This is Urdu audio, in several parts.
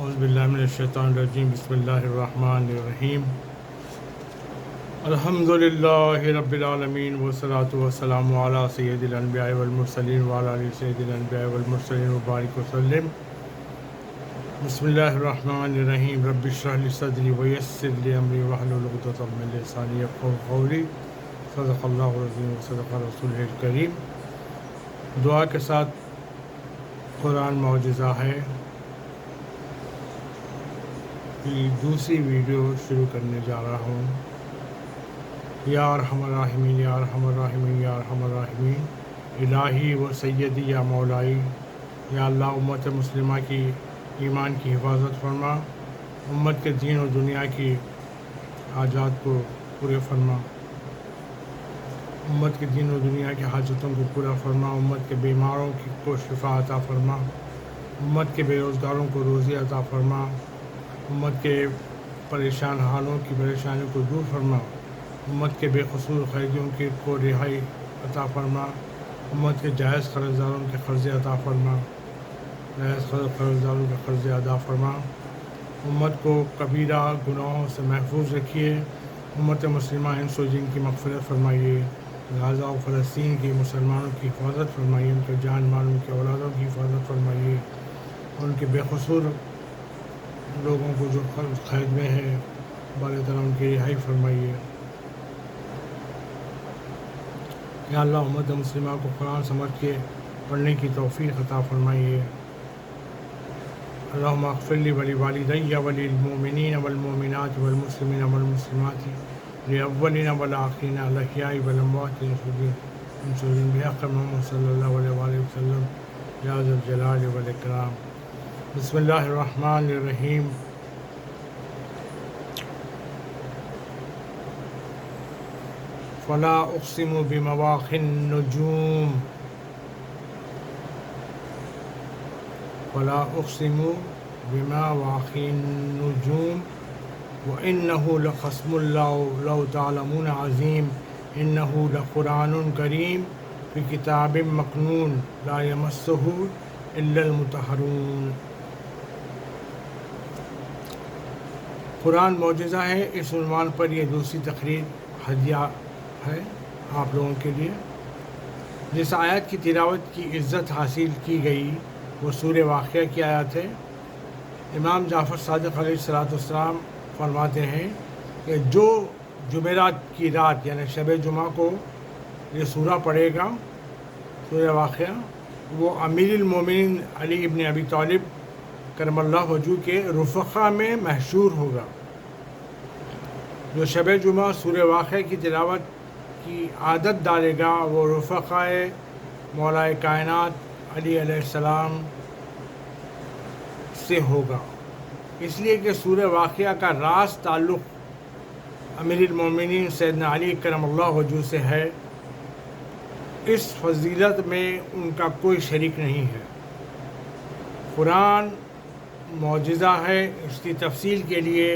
اعوذ باللہ من الشیطان الرجیم بسم اللہ الرحمن الرحیم الحمد للہ رب العالمین والصلاة والسلام علی سید الانبیاء والمرسلین وعلی آلہ سید الانبیاء والمرسلین وبارک وسلم بسم اللہ الرحمن الرحیم رب اشرح لی صدری ویسر لی امری واحلل عقدۃ من لسانی یفقہوا قولی صدق اللہ العظیم وصدق رسولہ الکریم۔ دعا کے ساتھ قرآن معجزہ ہے کی دوسری ویڈیو شروع کرنے جا رہا ہوں۔ یا ارحم الراحمین یا ارحم الراحمین یا ارحم الراحمین، الہی و سیدی یا مولائی، یا اللہ امت مسلمہ کی ایمان کی حفاظت فرما، امت کے دین و دنیا کی حاجات کو پورے فرما، امت کے دین و دنیا کی حاجتوں کو پورا فرما، امت کے بیماروں کو شفا عطا فرما، امت کے بے روزگاروں کو روزی عطا فرما، امت کے پریشان حالوں کی پریشانی کو دور فرما، امت کے بے قصور قیدیوں کو رہائی عطا فرما، امت کے جائز قرض داروں کے قرضے عطا فرما، جائز قرض داروں کے قرضے ادا فرما، امت کو کبیرہ گناہوں سے محفوظ رکھیے، امت مسلمہ انس و جن کی مغفرت فرمائیے، غزہ و فلسطین کی مسلمانوں کی حفاظت فرمائیے، ان کے جان مال ان کے اولادوں کی حفاظت فرمائیے، ان کے بے قصور لوگوں کو جو قید میں ہیں بارے تعالیٰ ان کی رہائی فرمائیے۔ یا اللہ امت مسلمہ کو قرآن سمجھ کے پڑھنے کی توفیق عطا فرمائیے۔ اللہم اغفر لی ولی والدی ولی المؤمنین والمؤمنات والمسلمین والمسلمات للاولین والآخرین الاحیاء والاموات المسلمین بحق محمد صلی اللہ علیہ وآلہ وسلم یا ذا الجلال والاکرام۔ بسم اللہ الرحمن الرحیم۔ فلا اقسم بمواقع النجوم فلا اقسم بمواقع النجوم وانه لقسم لو تعلمون عظیم انه لقرآن کریم فی کتاب مکنون لا یمسہ الا المطہرون۔ قرآن معجزہ ہے، اس عنوان پر یہ دوسری تقریر ہدیہ ہے آپ لوگوں کے لیے۔ جس آیت کی تلاوت کی عزت حاصل کی گئی وہ سورہ واقعہ کی آیت ہے۔ امام جعفر صادق علیہ السلام فرماتے ہیں کہ جو جمعرات کی رات یعنی شب جمعہ کو یہ سورہ پڑھے گا، سورہ واقعہ، وہ امیر المومنین علی ابن ابی طالب کرم اللہ وجہہ کے رفقا میں محشور ہوگا۔ جو شب جمعہ سورہ واقعہ کی تلاوت کی عادت ڈالے گا وہ رفقائے مولا کائنات علی علیہ السلام سے ہوگا، اس لیے کہ سورہ واقعہ کا راز تعلق امیر المومنین سیدنا علی کرم اللہ وجہہ سے ہے۔ اس فضیلت میں ان کا کوئی شریک نہیں ہے۔ قرآن معجزہ ہے، اس کی تفصیل کے لیے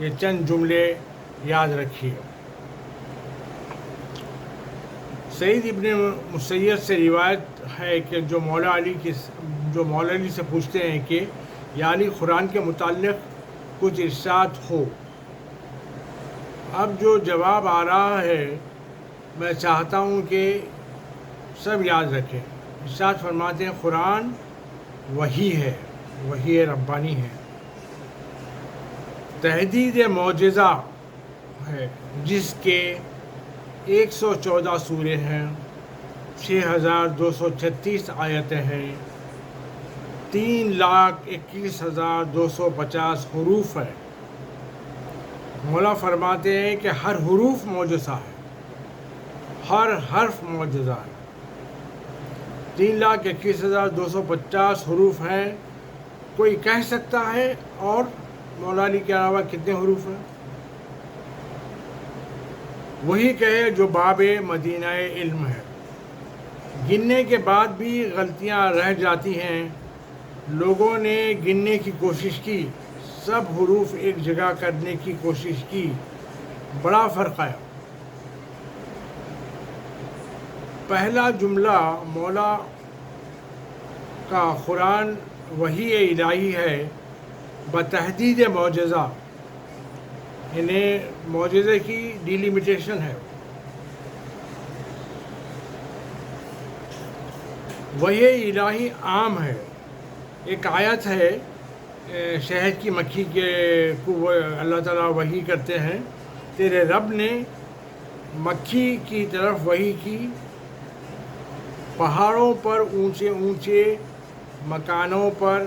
یہ چند جملے یاد رکھیے۔ سعید ابن مسیب سے روایت ہے کہ جو مولا علی سے پوچھتے ہیں کہ یا علی قرآن کے متعلق کچھ ارشاد ہو۔ اب جو جواب آ رہا ہے میں چاہتا ہوں کہ سب یاد رکھیں۔ ارشاد فرماتے ہیں قرآن وحی ہے، وحی ربانی ہے، تحدید معجزہ ہے، جس کے 114 سورے ہیں، 6236 آیتیں ہیں، 3,21,250 حروف ہے۔ مولا فرماتے ہیں کہ ہر حروف معجزہ ہے، ہر حرف معجزہ ہے۔ 3,21,250 حروف ہیں۔ کوئی کہہ سکتا ہے اور مولا علی کے علاوہ کتنے حروف ہیں؟ وہی کہے جو باب مدینہ علم ہے۔ گننے کے بعد بھی غلطیاں رہ جاتی ہیں۔ لوگوں نے گننے کی کوشش کی، سب حروف ایک جگہ کرنے کی کوشش کی، بڑا فرق ہے۔ پہلا جملہ مولا کا قرآن وحی الہی ہے، بتحدید معجزہ، انہیں معجزے کی ڈیلیمیٹیشن ہے. وہی الہی عام ہے. ایک آیت ہے شہد کی مکھی کے کو وہ اللہ تعالیٰ وحی کرتے ہیں، تیرے رب نے مکھی کی طرف وحی کی، پہاڑوں پر اونچے اونچے مکانوں پر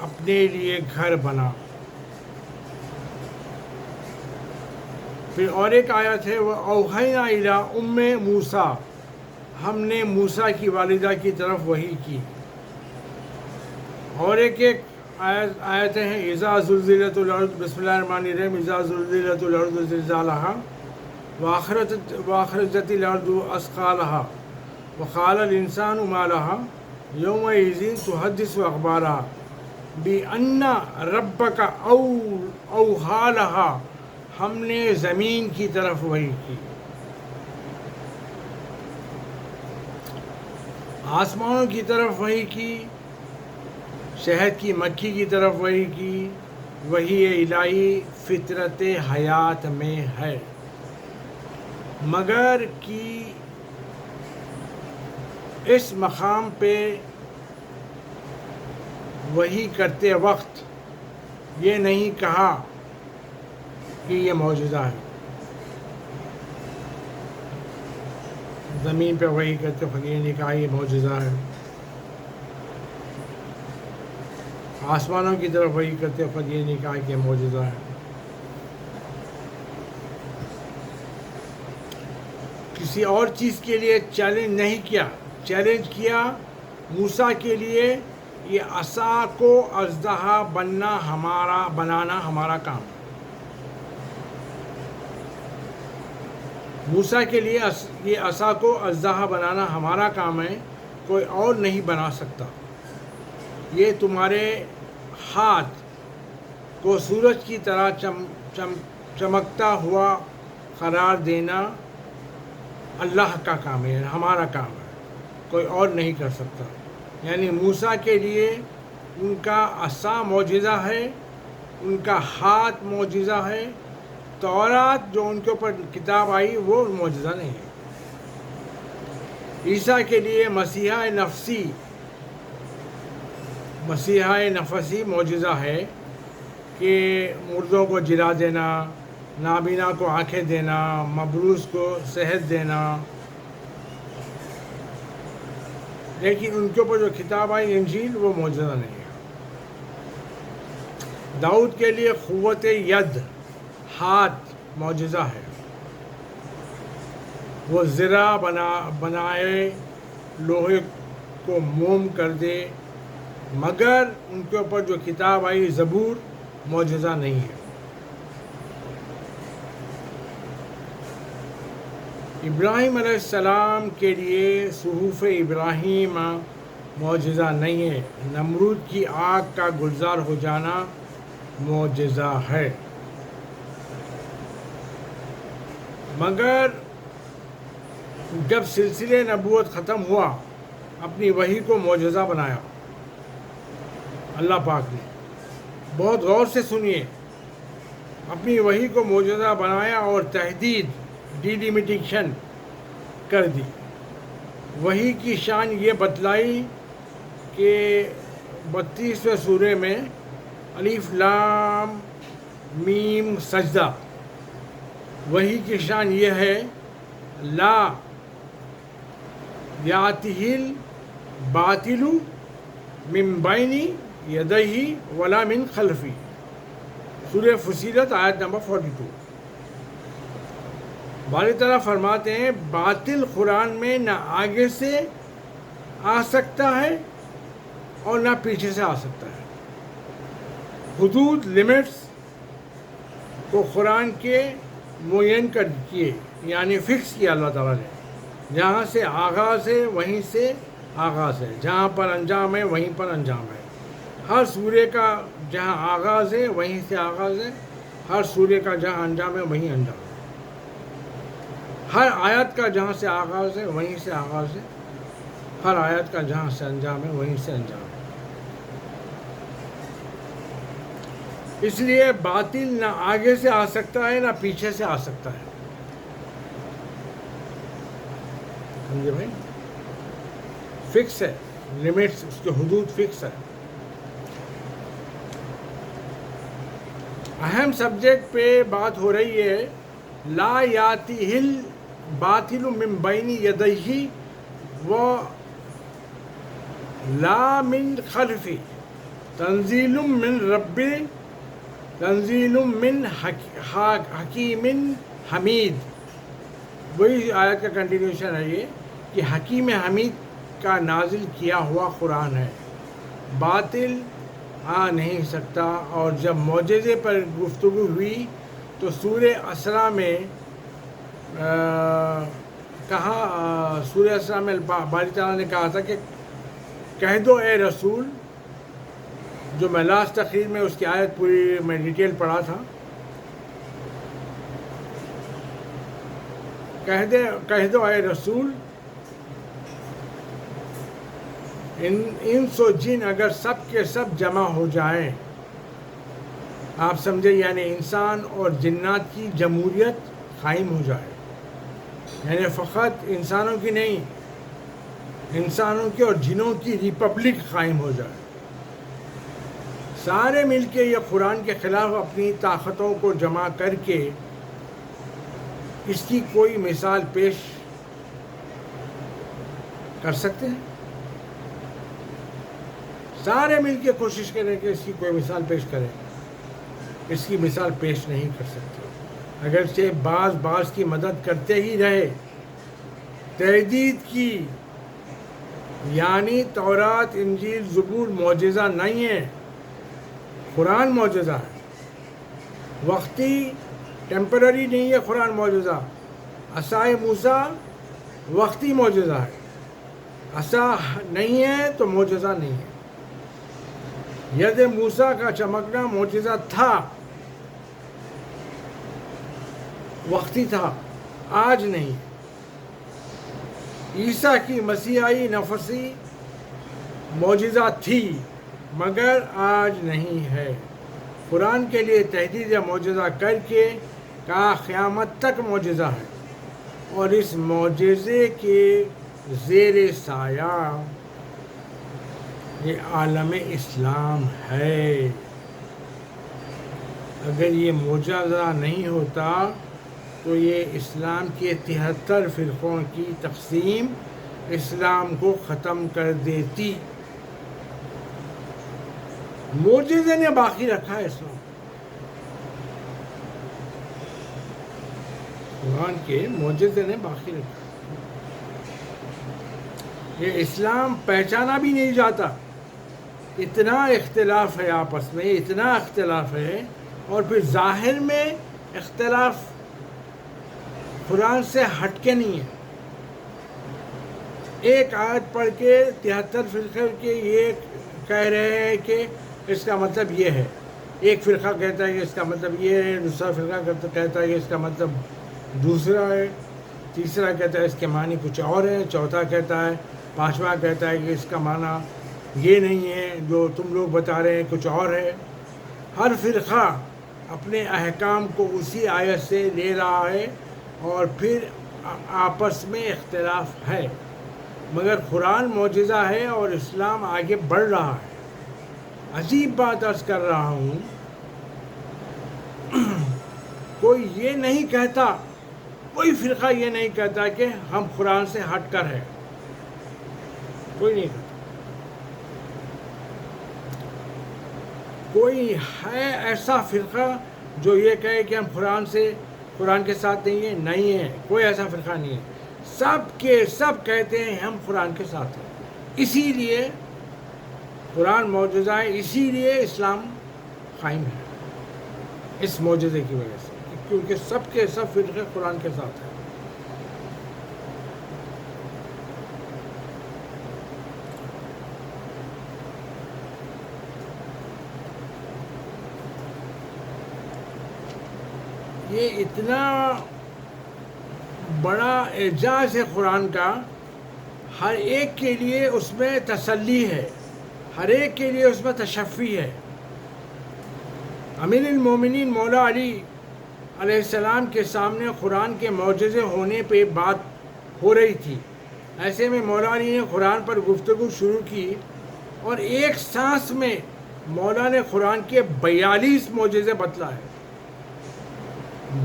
اپنے لیے گھر بنا. پھر اور ایک آیت ہے وہ اوحینا الی ام موسیٰ، ہم نے موسیٰ کی والدہ کی طرف وحی کی. اور ایک آیتیں ہیں اذا زلزلت الارض، بسم اللہ الرحمن الرحیم، اذا زلزلت الارض زلزالہا واخرجت الارض اثقالہا وقال الانسان ما لها یومئذ تحدث اخبارها بان ربک اوحی لہا، ہم نے زمین کی طرف وحی کی. آسمانوں کی طرف وحی کی، شہد کی مکھی کی طرف وحی کی. وحی الہی فطرت حیات میں ہے، مگر کہ اس مقام پہ وحی کرتے وقت یہ نہیں کہا کہ یہ معجزہ ہے. زمین پہ وحی کرتے وقت یہ نہیں کہا یہ معجزہ ہے. آسمانوں کی طرف وحی کرتے وقت یہ نہیں کہا کہ یہ معجزہ ہے. کسی اور چیز کے لیے چیلنج نہیں کیا، چیلنج کیا موسیٰ کے لیے یہ عصا کو اژدہا بنانا ہمارا کام. موسیٰ کے لیے یہ عصا کو اژدہا بنانا ہمارا کام ہے، کوئی اور نہیں بنا سکتا. یہ تمہارے ہاتھ کو سورج کی طرح چمکتا ہوا قرار دینا اللہ کا کام ہے، ہمارا کام ہے، کوئی اور نہیں کر سکتا. یعنی موسیٰ کے لیے ان کا عصا معجزہ ہے، ان کا ہاتھ معجزہ ہے. تورات جو ان کے اوپر کتاب آئی وہ معجزہ نہیں ہے. عیسیٰ کے لیے مسیحا نفسی معجزہ ہے کہ مردوں کو جلا دینا، نابینا کو آنکھیں دینا، مبروز کو صحت دینا. لیکن ان کے اوپر جو کتاب آئی انجیل وہ معجزہ نہیں ہے. داؤد کے لیے قوت ید، ہاتھ معجزہ ہے. وہ زرہ بنائے، لوہے کو موم کر دے، مگر ان کے اوپر جو کتاب آئی زبور معجزہ نہیں ہے. ابراہیم علیہ السلام کے لیے صحف ابراہیم معجزہ نہیں ہے. نمرود کی آگ کا گلزار ہو جانا معجزہ ہے. مگر جب سلسلے نبوت ختم ہوا اپنی وحی کو معجزہ بنایا اللہ پاک نے. بہت غور سے سنیے، اپنی وحی کو معجزہ بنایا اور تحدید، ڈیلیمیٹیشن کر دی. وحی کی شان یہ بتلائی کہ 32ویں سورے میں الف لام میم سجدہ. وحی کی شان یہ ہے لا یاتہ الباطل من بین یدیہ ولا من خلفہ. سورہ فصیلت آیت نمبر 42. باری تعالیٰ فرماتے ہیں باطل قرآن میں نہ آگے سے آ سکتا ہے اور نہ پیچھے سے آ سکتا ہے. حدود، لمٹس کو قرآن کے معین کر کیے، یعنی فکس کیا اللہ تعالیٰ نے. جہاں سے آغاز ہے وہیں سے آغاز ہے، جہاں پر انجام ہے وہیں پر انجام ہے. ہر سورے کا جہاں آغاز ہے وہیں سے آغاز ہے، ہر سورے کا جہاں انجام ہے وہیں انجام ہے. ہر آیت کا جہاں سے آغاز ہے وہیں سے آغاز ہے، ہر آیت کا جہاں سے انجام ہے وہیں سے انجام ہے. اس لیے باطل نہ آگے سے آ سکتا ہے نہ پیچھے سے آ سکتا ہے. سمجھے بھائی؟ فکس ہے، لمٹس، اس کی حدود فکس ہے. اہم سبجیکٹ پہ بات ہو رہی ہے. لا یاتیہ الباطل من بین یدیہ و لا من خلفہ تنزیل من حکیم حمید. وہی آیت کا کنٹینیوشن ہے یہ کہ حکیم حمید کا نازل کیا ہوا قرآن ہے، باطل آ نہیں سکتا. اور جب معجزے پر گفتگو ہوئی تو سورہ اسراء میں کہا، سورہ اسراء میں باری تعالیٰ نے کہا تھا کہ کہہ دو اے رسول، جو میں لاسٹ تقریر میں اس کی آیت پوری میں ڈیٹیل پڑھا تھا. کہہ دو اے رسول، انس و جن اگر سب کے سب جمع ہو جائیں، آپ سمجھے، یعنی انسان اور جنات کی جمہوریت قائم ہو جائے، یعنی فقط انسانوں کی نہیں، انسانوں کی اور جنوں کی ریپبلک قائم ہو جائے، سارے مل کے یہ قرآن کے خلاف اپنی طاقتوں کو جمع کر کے اس کی کوئی مثال پیش کر سکتے ہیں؟ سارے مل کے کوشش کریں کہ اس کی کوئی مثال پیش کریں، اس کی مثال پیش نہیں کر سکتے. اگرچہ بعض کی مدد کرتے ہی رہے، تحدید کی، یعنی تورات، انجیل، زبور معجزہ نہیں ہے، قرآن معجزہ ہے. وقتی، ٹیمپرری نہیں ہے قرآن معجزہ. عصائے موسیٰ وقتی معجزہ ہے، عصا نہیں ہے تو معجزہ نہیں ہے. ید موسیٰ کا چمکنا معجزہ تھا، وقتی تھا، آج نہیں. عیسیٰ کی مسیحائی نفسی معجزہ تھی مگر آج نہیں ہے. قرآن کے لیے تحدید یا معجزہ کر کے کہا قیامت تک معجزہ ہے، اور اس معجزے کے زیر سایہ یہ عالم اسلام ہے. اگر یہ معجزہ نہیں ہوتا تو یہ اسلام کے 73 فرقوں کی تقسیم اسلام کو ختم کر دیتی. معجزے نے باقی رکھا ہے اسلام. قرآن کے معجزے نے باقی رکھا. یہ اسلام پہچانا بھی نہیں جاتا. اتنا اختلاف ہے آپس میں، اتنا اختلاف ہے، اور پھر ظاہر میں اختلاف قرآن سے ہٹ کے نہیں ہے. ایک آیت پڑھ کے 73 فرقے کے یہ کہہ رہے ہیں کہ اس کا مطلب یہ ہے. ایک فرقہ کہتا ہے کہ اس کا مطلب یہ ہے، دوسرا فرقہ کہتا ہے کہ اس کا مطلب دوسرا ہے، تیسرا کہتا ہے اس کے معنی کچھ اور ہے، چوتھا کہتا ہے، پانچواں کہتا ہے کہ اس کا معنی یہ نہیں ہے جو تم لوگ بتا رہے ہیں، کچھ اور ہے. ہر فرقہ اپنے احکام کو اسی آیت سے لے رہا ہے اور پھر آپس میں اختلاف ہے. مگر قرآن معجزہ ہے اور اسلام آگے بڑھ رہا ہے. عجیب بات عرض کر رہا ہوں، کوئی یہ نہیں کہتا، کوئی فرقہ یہ نہیں کہتا کہ ہم قرآن سے ہٹ کر ہیں. کوئی نہیں کہتا. کوئی ہے ایسا فرقہ جو یہ کہے کہ ہم قرآن کے ساتھ نہیں ہے. کوئی ایسا فرقہ نہیں ہے. سب کے سب کہتے ہیں ہم قرآن کے ساتھ ہیں. اسی لیے قرآن معجزہ ہے، اسی لیے اسلام قائم ہے، اس معجزے کی وجہ سے، کیونکہ سب کے سب فرقے قرآن کے ساتھ ہیں. یہ اتنا بڑا اعجاز ہے قرآن کا، ہر ایک کے لیے اس میں تسلی ہے، ہر ایک کے لیے اس میں تشفی ہے. امیر المومنین مولا علی علیہ السلام کے سامنے قرآن کے معجزے ہونے پہ بات ہو رہی تھی. ایسے میں مولا علی نے قرآن پر گفتگو شروع کی اور ایک سانس میں مولا نے قرآن کے 42 معجزے بتلائے،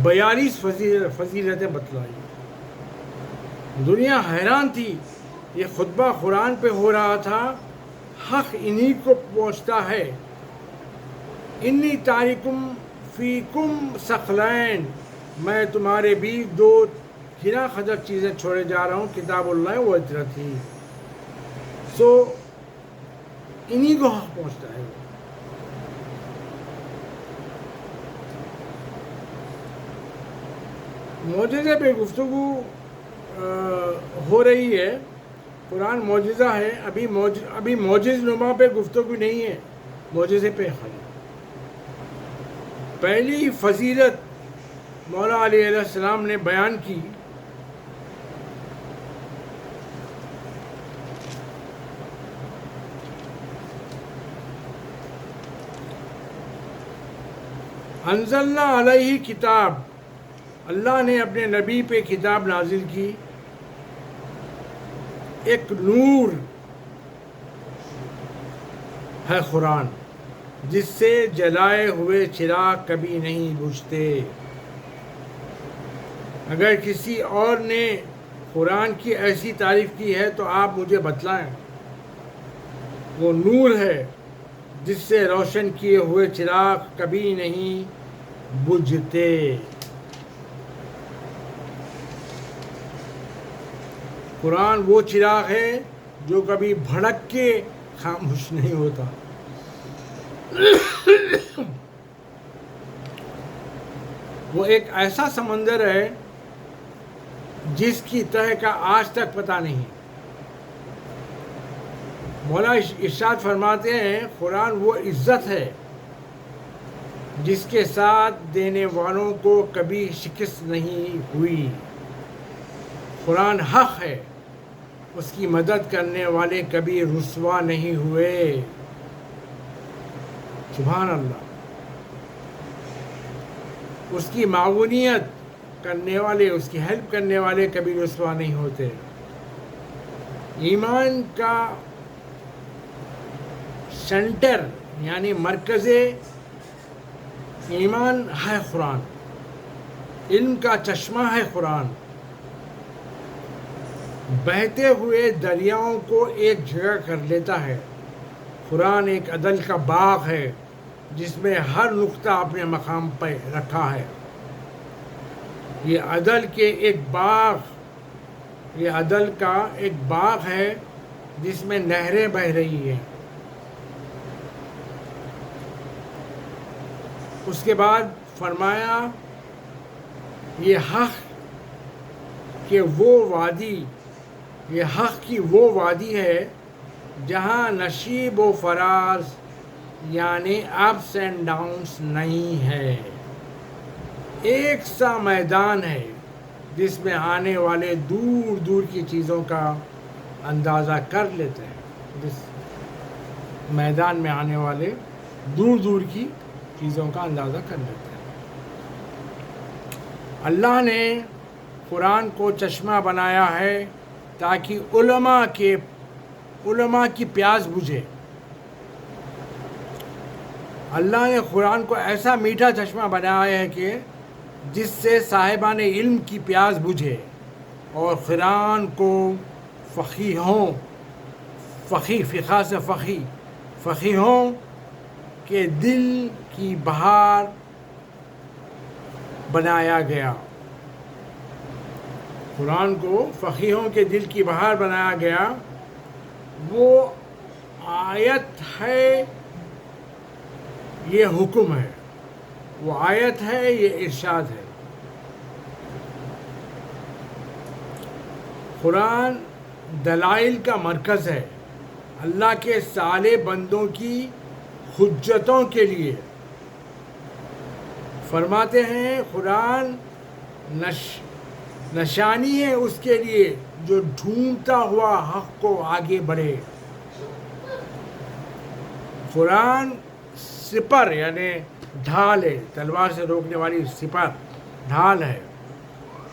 42 فضیلتیں بتلائی. دنیا حیران تھی. یہ خطبہ قرآن پہ ہو رہا تھا. حق انہی کو پہنچتا ہے. انی تارکم فیکم ثقلین، میں تمہارے بیچ 2 گنا خدر چیزیں چھوڑے جا رہا ہوں، کتاب اللہ و ہجرتی. سو انہی کو حق پہنچتا ہے. معجزے پہ گفتگو ہو رہی ہے. قرآن معجزہ ہے. ابھی معجز نما پہ گفتگو نہیں ہے، معجزے پہ خالی. پہلی فضیلت مولا علیہ السلام نے بیان کی. انزلنا علیہ کتاب، اللہ نے اپنے نبی پہ کتاب نازل کی. ایک نور ہے قرآن، جس سے جلائے ہوئے چراغ کبھی نہیں بجھتے. اگر کسی اور نے قرآن کی ایسی تعریف کی ہے تو آپ مجھے بتلائیں. وہ نور ہے جس سے روشن کیے ہوئے چراغ کبھی نہیں بجھتے. قرآن وہ چراغ ہے جو کبھی بھڑک کے خاموش نہیں ہوتا. وہ ایک ایسا سمندر ہے جس کی تہ کا آج تک پتہ نہیں. مولا ارشاد فرماتے ہیں قرآن وہ عزت ہے جس کے ساتھ دینے والوں کو کبھی شکست نہیں ہوئی. قرآن حق ہے، اس کی مدد کرنے والے کبھی رسوا نہیں ہوئے. سبحان اللہ. اس کی معاونیت کرنے والے، اس کی ہیلپ کرنے والے کبھی رسوا نہیں ہوتے. ایمان کا سینٹر یعنی مرکز ایمان ہے قرآن. علم کا چشمہ ہے قرآن. بہتے ہوئے دریاؤں کو ایک جگہ کر لیتا ہے. قرآن ایک عدل کا باغ ہے جس میں ہر نقطہ اپنے مقام پہ رکھا ہے. یہ عدل کے ایک باغ، یہ عدل کا ایک باغ ہے جس میں نہریں بہہ رہی ہیں. اس کے بعد فرمایا یہ حق کہ وہ وادی، یہ حق کی وہ وادی ہے جہاں نشیب و فراز یعنی اپس اینڈ ڈاؤنس نہیں ہے. ایک سا میدان ہے جس میں آنے والے دور دور کی چیزوں کا اندازہ کر لیتے ہیں. جس میدان میں آنے والے دور دور کی چیزوں کا اندازہ کر لیتے ہیں. اللہ نے قرآن کو چشمہ بنایا ہے تاکہ علماء کی پیاس بجھے. اللہ نے قرآن کو ایسا میٹھا چشمہ بنایا ہے کہ جس سے صاحبان علم کی پیاس بجھے اور قرآن کو فقیہوں کے دل کی بہار بنایا گیا. قرآن کو فقیہوں کے دل کی بہار بنایا گیا. وہ آیت ہے، یہ حکم ہے. وہ آیت ہے، یہ ارشاد ہے. قرآن دلائل کا مرکز ہے اللہ کے صالح بندوں کی حجتوں کے لیے. فرماتے ہیں قرآن نشانی ہے اس کے لیے جو ڈھونڈتا ہوا حق کو آگے بڑھے. قرآن سپر یعنی ڈھال ہے، تلوار سے روکنے والی سپر ڈھال ہے.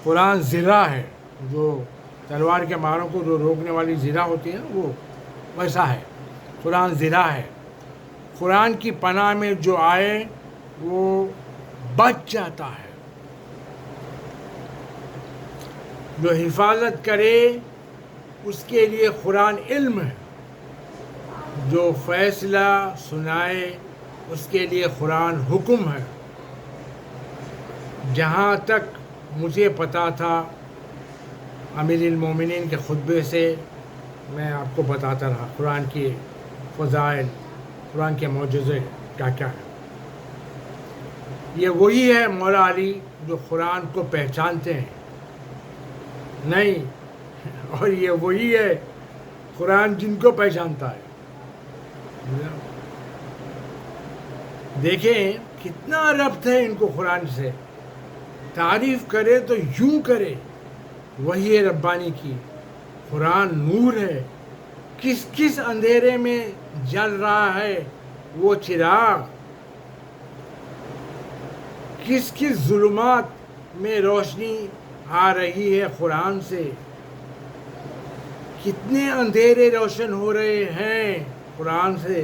قرآن زرہ ہے، جو تلوار کے ماروں کو جو روکنے والی زرہ ہوتی ہے نا، وہ ویسا ہے. قرآن زرہ ہے. قرآن کی پناہ میں جو آئے وہ بچ جاتا ہے. جو حفاظت کرے اس کے لیے قرآن علم ہے. جو فیصلہ سنائے اس کے لیے قرآن حکم ہے. جہاں تک مجھے پتا تھا امیر المومنین کے خطبے سے میں آپ کو بتاتا رہا قرآن کی فضائل، قرآن کے معجزے کیا کیا ہے. یہ وہی ہے مولا علی جو قرآن کو پہچانتے ہیں نہیں، اور یہ وہی ہے قرآن جن کو پہچانتا ہے. دیکھیں کتنا ربط ہے ان کو قرآن سے. تعریف کرے تو یوں کرے وہی ربانی کی. قرآن نور ہے، کس کس اندھیرے میں جل رہا ہے وہ چراغ، کس کس ظلمات میں روشنی آ رہی ہے قرآن سے. کتنے اندھیرے روشن ہو رہے ہیں قرآن سے،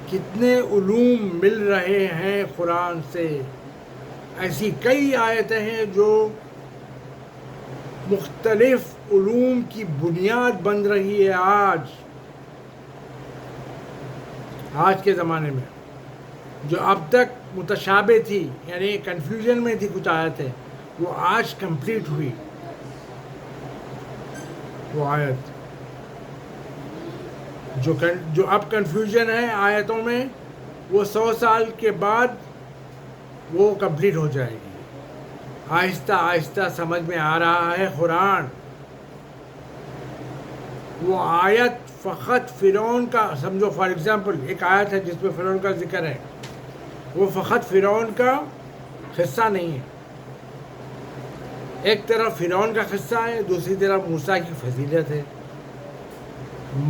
کتنے علوم مل رہے ہیں قرآن سے. ایسی کئی آیتیں ہیں جو مختلف علوم کی بنیاد بن رہی ہے آج کے زمانے میں. جو اب تک متشابہ تھی، یعنی کنفیوژن میں تھی کچھ آیتیں، وہ آج کمپلیٹ ہوئی. وہ آیت جو اب کنفیوژن ہے آیتوں میں، وہ 100 سال کے بعد وہ کمپلیٹ ہو جائے گی. آہستہ آہستہ سمجھ میں آ رہا ہے قرآن. وہ آیت فقط فرعون کا سمجھو، فار ایگزامپل ایک آیت ہے جس میں فرعون کا ذکر ہے، وہ فقط فرعون کا قصہ نہیں ہے. ایک طرف فرعون کا قصہ ہے، دوسری طرف موسیٰ کی فضیلت ہے.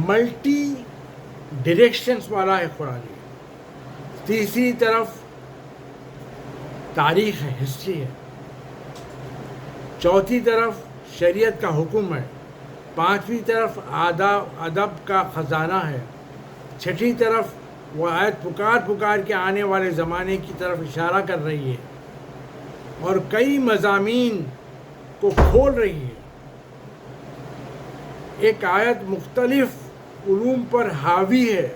ملٹی ڈائریکشنز والا ہے قرآن. تیسری طرف تاریخ ہے، ہسٹری ہے. چوتھی طرف شریعت کا حکم ہے. پانچویں طرف ادب کا خزانہ ہے. چھٹی طرف وہ آیت پکار پکار کے آنے والے زمانے کی طرف اشارہ کر رہی ہے اور کئی مضامین کو کھول رہی ہے. ایک آیت مختلف علوم پر حاوی ہے.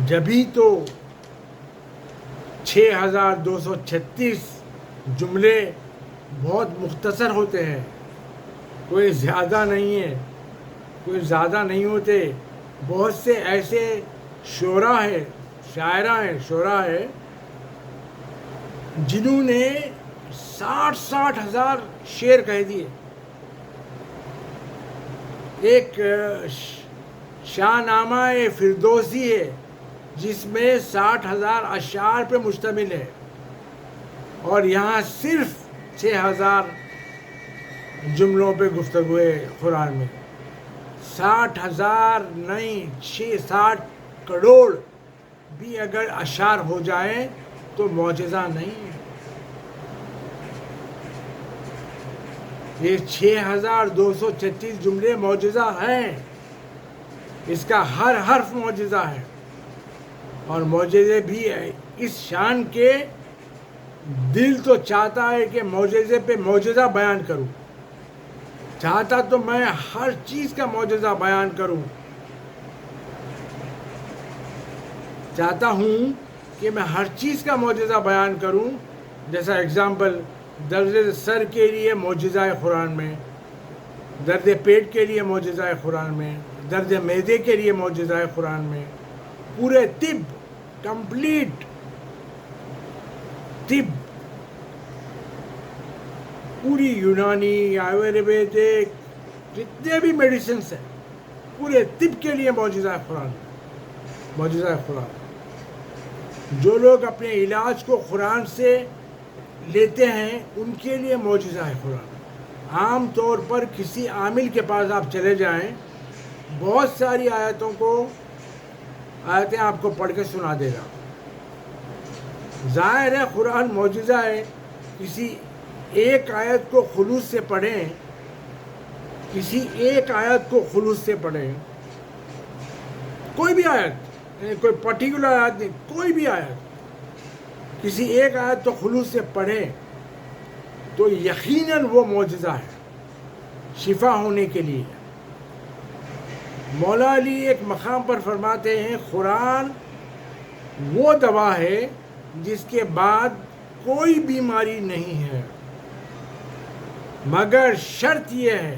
جبھی تو 6236 جملے بہت مختصر ہوتے ہیں. کوئی زیادہ نہیں ہے، کوئی زیادہ نہیں ہوتے. بہت سے ایسے شعراء ہیں جنہوں نے 60 ہزار شعر کہہ دیے. ایک شاہ نامہ فردوسی ہے جس میں 60,000 اشعار پہ مشتمل ہے، اور یہاں صرف 6,000 جملوں پہ گفتگو ہے قرآن میں. 60,000 نہیں، 60 کروڑ بھی اگر اشعار ہو جائیں تو معجزہ نہیں ہے. یہ 6236 جملے معجزہ ہیں. اس کا ہر حرف معجزہ ہے. اور معجزے بھی اس شان کے، دل تو چاہتا ہے کہ معجزے پہ معجزہ بیان کروں. چاہتا تو میں ہر چیز کا معجزہ بیان کروں. چاہتا ہوں کہ میں ہر چیز کا معجزہ بیان کروں. جیسا ایگزامپل، درد سر کے لیے معجزہ ہے قرآن میں، درد پیٹ کے لیے معجزہ ہے قرآن میں، درد معدے کے لیے معجزہ ہے قرآن میں. پورے طب، کمپلیٹ طب، پوری یونانی، آیورویدک، جتنے بھی میڈیسنس ہیں، پورے طب کے لیے معجزہ ہے قرآن. معجزہ ہے قرآن. جو لوگ اپنے علاج کو قرآن سے لیتے ہیں ان کے لیے معجزہ ہے قرآن. عام طور پر کسی عامل کے پاس آپ چلے جائیں، بہت ساری آیتوں کو آیتیں آپ کو پڑھ کے سنا دے گا. ظاہر ہے قرآن معجزہ ہے. کسی ایک آیت کو خلوص سے پڑھیں، کسی ایک آیت کو خلوص سے پڑھیں، کوئی بھی آیت، کوئی پرٹیکولر آیت نہیں، کوئی بھی آیت، کسی ایک آیت کو خلوص سے پڑھیں تو یقیناً وہ معجزہ ہے، شفا ہونے کے لیے. مولا علی ایک مقام پر فرماتے ہیں قرآن وہ دوا ہے جس کے بعد کوئی بیماری نہیں ہے، مگر شرط یہ ہے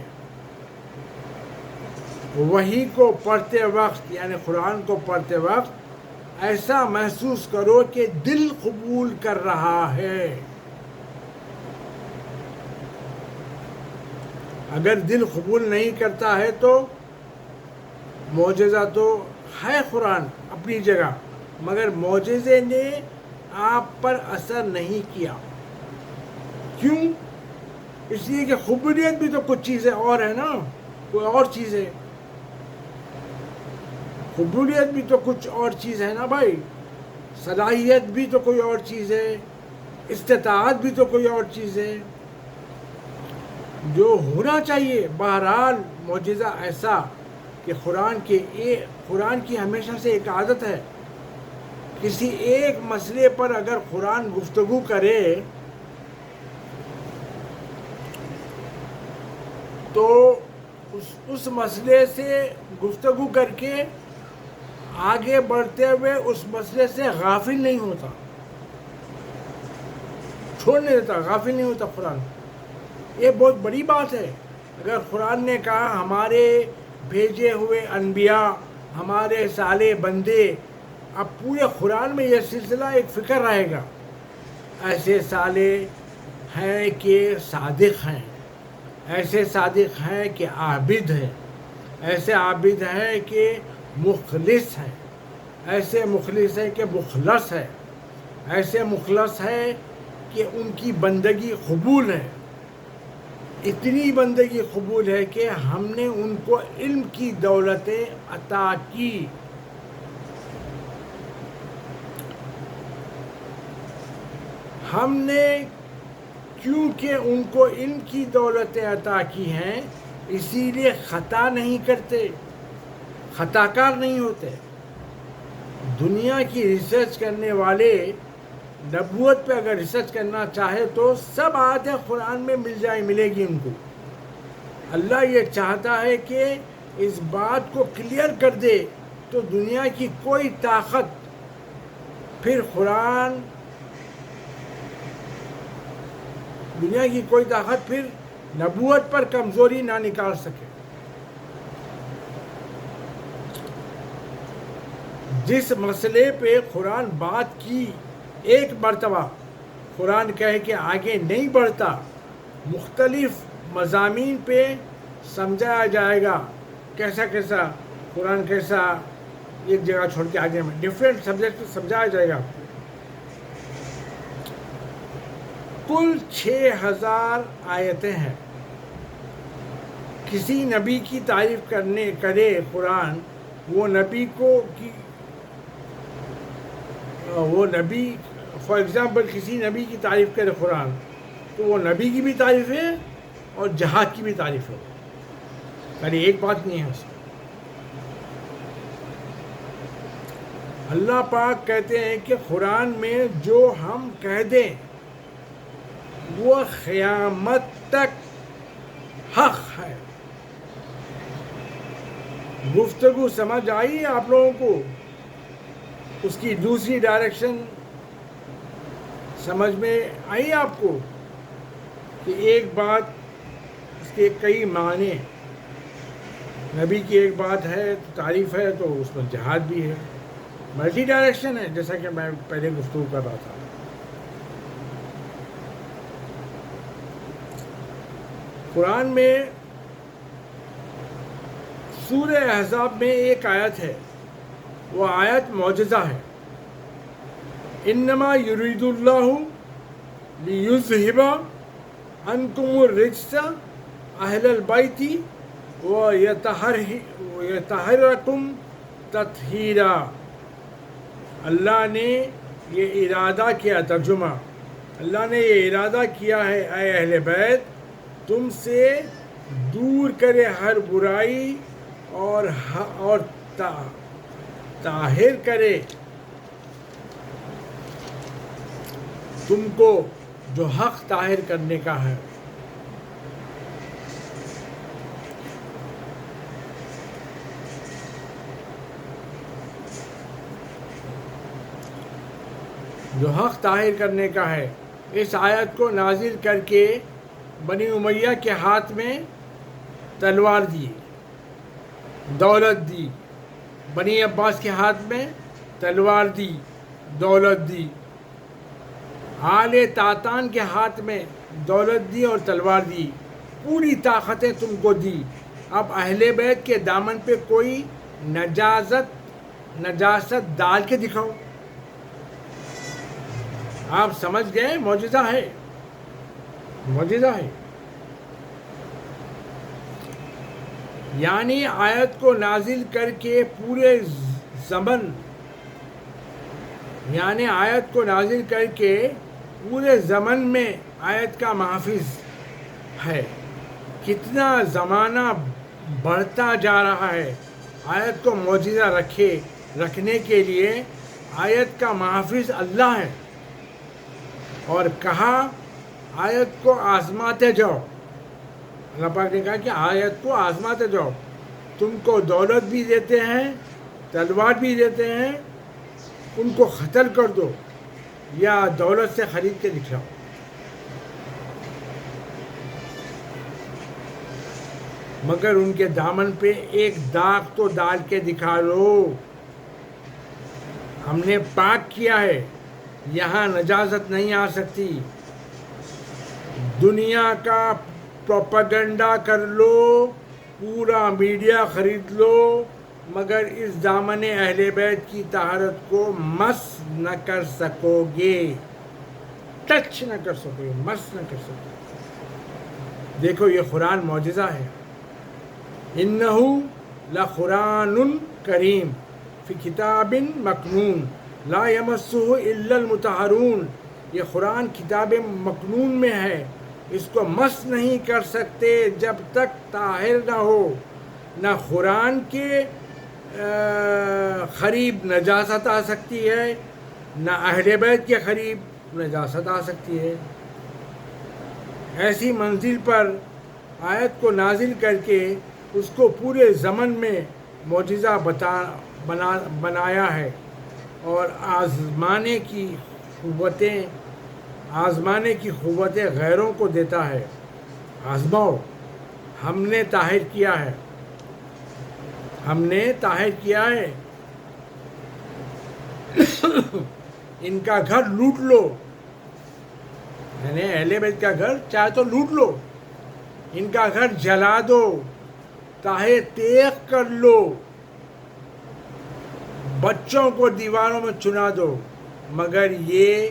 وحی کو پڑھتے وقت، یعنی قرآن کو پڑھتے وقت ایسا محسوس کرو کہ دل قبول کر رہا ہے. اگر دل قبول نہیں کرتا ہے تو معجزہ تو ہے قرآن اپنی جگہ، مگر معجزے نے آپ پر اثر نہیں کیا. کیوں؟ اس لیے کہ قبولیت بھی تو کچھ چیزیں اور ہے نا، کوئی اور چیز ہے. قبولیت بھی تو کچھ اور چیز ہے نا بھائی، صلاحیت بھی تو کوئی اور چیز ہے، استطاعت بھی تو کوئی اور چیز ہے. جو ہونا چاہیے بہرحال معجزہ ایسا کہ قرآن کی ہمیشہ سے ایک عادت ہے، کسی ایک مسئلے پر اگر قرآن گفتگو کرے تو اس مسئلے سے گفتگو کر کے آگے بڑھتے ہوئے اس مسئلے سے غافل نہیں ہوتا، چھوڑ نہیں دیتا، غافل نہیں ہوتا قرآن. یہ بہت بڑی بات ہے. اگر قرآن نے کہا ہمارے بھیجے ہوئے انبیاء، ہمارے صالح بندے، اب پورے قرآن میں یہ سلسلہ ایک فکر رہے گا، ایسے صالح ہیں کہ صادق ہیں، ایسے صادق ہیں کہ عابد ہیں، ایسے عابد ہیں کہ مخلص ہیں، ایسے مخلص ہیں کہ مخلص ہے، ایسے مخلص ہے کہ ان کی بندگی قبول ہے. اتنی بندگی قبول ہے کہ ہم نے ان کو علم کی دولتیں عطا کی. ہم نے کیونکہ ان کو علم کی دولتیں عطا کی ہیں اسی لیے خطا نہیں کرتے، خطا کار نہیں ہوتے. دنیا کی ریسرچ کرنے والے نبوت پہ اگر ریسرچ کرنا چاہے تو سب آیتیں قرآن میں ملے گی ان کو. اللہ یہ چاہتا ہے کہ اس بات کو کلیئر کر دے تو دنیا کی کوئی طاقت پھر نبوت پر کمزوری نہ نکال سکے. جس مسئلے پہ قرآن بات کی ایک مرتبہ، قرآن کہے کہ آگے نہیں بڑھتا، مختلف مضامین پہ سمجھایا جائے گا. کیسا قرآن کیسا ایک جگہ چھوڑ کے آگے میں ڈفرینٹ سبجیکٹ سمجھایا جائے گا. کل 6000 آیتیں ہیں. کسی نبی کی تعریف کرے قرآن، وہ نبی فار ایگزامپل کسی نبی کی تعریف کرے قرآن تو وہ نبی کی بھی تعریف ہے اور جہاد کی بھی تعریف ہے. یعنی ایک بات نہیں ہے اس میں. اللہ پاک کہتے ہیں کہ قرآن میں جو ہم کہہ دیں وہ قیامت تک حق ہے. گفتگو سمجھ آئی آپ لوگوں کو؟ اس کی دوسری ڈائریکشن سمجھ میں آئی آپ کو کہ ایک بات اس کے کئی معنی، نبی کی ایک بات ہے تو تعریف ہے تو اس میں جہاد بھی ہے، ملٹی ڈائریکشن ہے جیسا کہ میں پہلے گفتگو کر رہا تھا. قرآن میں سورہ احزاب میں ایک آیت ہے، وہ آیت معجزہ ہے. انما یرید اللہ لیذہب عنکم الرجس اہل البیت ویطہرکم تطہیرا. اللہ نے یہ ارادہ کیا، ترجمہ، اللہ نے یہ ارادہ کیا ہے اے اہل بیت تم سے دور کرے ہر برائی اور طاہر کرے تم کو جو حق طاہر کرنے کا ہے۔ جو حق طاہر کرنے کا ہے۔ اس آیت کو نازل کر کے بنی امیہ کے ہاتھ میں تلوار دی، دولت دی، بنی عباس کے ہاتھ میں تلوار دی، دولت دی، آل تاتان کے ہاتھ میں دولت دی اور تلوار دی، پوری طاقتیں تم کو دی۔ اب اہل بیت کے دامن پہ کوئی نجاست ڈال کے دکھاؤ۔ آپ سمجھ گئے؟ معجزہ ہے، معجزہ ہے۔ یعنی آیت کو نازل کر کے پورے زمن میں آیت کا محافظ ہے۔ کتنا زمانہ بڑھتا جا رہا ہے، آیت کو معجزہ رکھنے کے لیے آیت کا محافظ اللہ ہے، اور کہا آیت کو آزماتے جاؤ۔ اللہ پاک نے کہا کہ آیت کو آزماتے جاؤ، تم کو دولت بھی دیتے ہیں، تلوار بھی دیتے ہیں، ان کو قتل کر دو یا دولت سے خرید کے دکھاؤ۔ مگر ان کے دامن پہ ایک داغ تو ڈال کے دکھا لو، ہم نے پاک کیا ہے، یہاں نجاست نہیں آ سکتی۔ دنیا کا پروپیگنڈا کر لو، پورا میڈیا خرید لو، مگر اس دامن اہل بیت کی طہارت کو مس نہ کر سکو گے، ٹچ نہ کر سکو گے، مس نہ کر سکو گے۔ دیکھو یہ قرآن معجزہ ہے۔ انہو لقرآن کریم فی کتاب مکنون لا یمسہ الا المطہرون۔ یہ قرآن کتاب مکنون میں ہے، اس کو مس نہیں کر سکتے جب تک طاہر نہ ہو۔ نہ قرآن کے قریب نجاست آ سکتی ہے، نہ اہل بیت کے قریب نجاست آ سکتی ہے۔ ایسی منزل پر آیت کو نازل کر کے اس کو پورے زمن میں معجزہ بنایا ہے، اور آزمانے کی قوتیں غیروں کو دیتا ہے۔ آزماؤ، ہم نے طاہر کیا ہے، ہم نے طاہر کیا ہے۔ ان کا گھر لوٹ لو، یعنی اہل بیت کا گھر چاہے تو لوٹ لو، ان کا گھر جلا دو، تاہے تیغ کر لو، بچوں کو دیواروں میں چنا دو، مگر یہ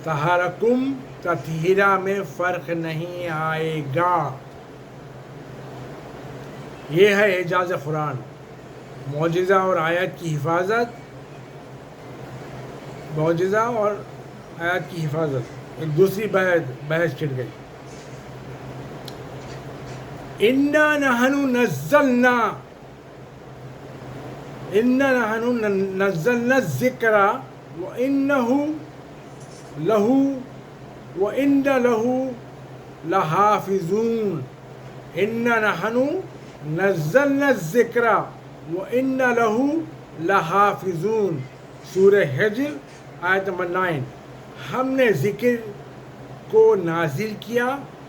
طہارکم تطہیرہ میں فرق نہیں آئے گا۔ یہ ہے اعجاز قرآن، معجزہ اور آیت کی حفاظت، معجزہ اور آیت کی حفاظت۔ ایک دوسری بحث چھڑ گئی۔ اِنَّا نَحْنُ نَزَّلْنَا الذِّكْرَ وَإِنَّ لَهُ لَحَافِظُونَ۔ اِنَّا نَحْنُ نَزَّلْنَا الذِّكْرَ وَإِنَّ لَهُ لَحَافِظُونَ۔ سورہ حجر آیت نمبر 9۔ ہم نے ذکر کو نازل کیا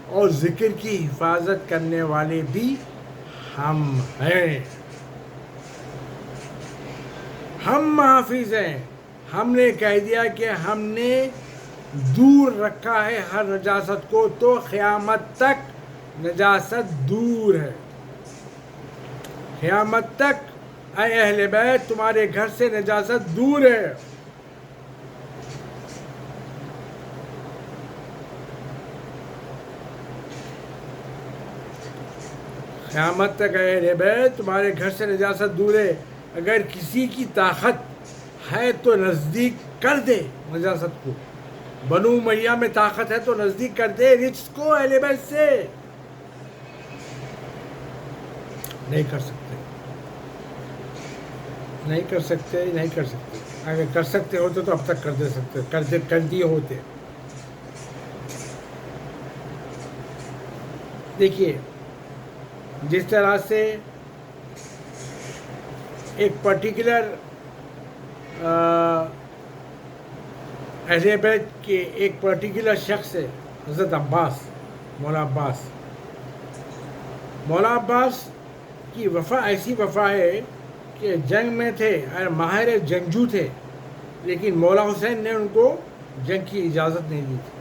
اور ذکر کی حفاظت کرنے والے بھی ہم ہیں، ہم محافظ ہیں۔ ہم نے کہہ دیا کہ ہم نے دور رکھا ہے ہر نجاست کو، تو قیامت تک نجاست دور ہے۔ قیامت تک اے اہل بیت تمہارے گھر سے نجاست دور ہے۔ قیامت تک اے اہل بیت تمہارے گھر سے نجاست دور ہے۔ اگر کسی کی طاقت ہے تو نزدیک کر دے نجاست کو، بنو امیہ میں طاقت ہے تو نزدیک کر دے رجس کو اہل بیت سے. نہیں کر سکتے، نہیں کر سکتے، نہیں کر سکتے. اگر کر سکتے ہوتے تو اب تک کر دے سکتے، کر دیے ہوتے. دیکھیے جس طرح سے ایک پرٹیکولر اہل بیت کے ایک پرٹیکولر شخص ہے حضرت عباس، مولا عباس کی وفا ایسی وفا ہے کہ جنگ میں تھے اور ماہر جنگجو تھے، لیکن مولا حسین نے ان کو جنگ کی اجازت نہیں دی تھی،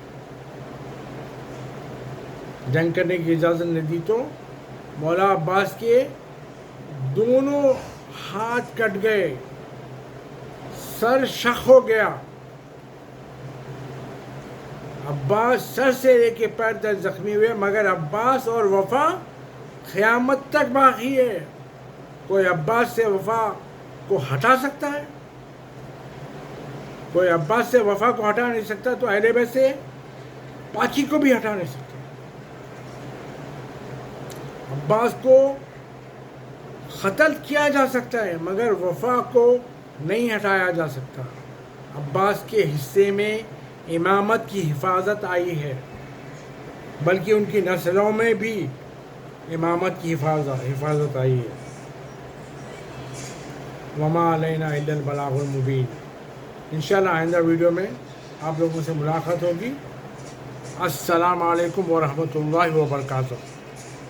جنگ کرنے کی اجازت نہیں دی تو مولا عباس کے دونوں ہاتھ کٹ گئے، سر شق ہو گیا. عباس سر سے لے کے پیر تک زخمی ہوئے، مگر عباس اور وفا قیامت تک باقی ہے. کوئی عباس سے وفا کو ہٹا سکتا ہے؟ کوئی عباس سے وفا کو ہٹا نہیں سکتا تو اہل بیت سے پاکی کو بھی ہٹا نہیں سکتا. عباس کو قتل کیا جا سکتا ہے مگر وفا کو نہیں ہٹایا جا سکتا. عباس کے حصے میں امامت کی حفاظت آئی ہے، بلکہ ان کی نسلوں میں بھی امامت کی حفاظت آئی ہے. وما علینا الا البلاغ المبین. انشاءاللہ آئندہ ویڈیو میں آپ لوگوں سے ملاقات ہوگی. السلام علیکم ورحمۃ اللہ وبرکاتہ.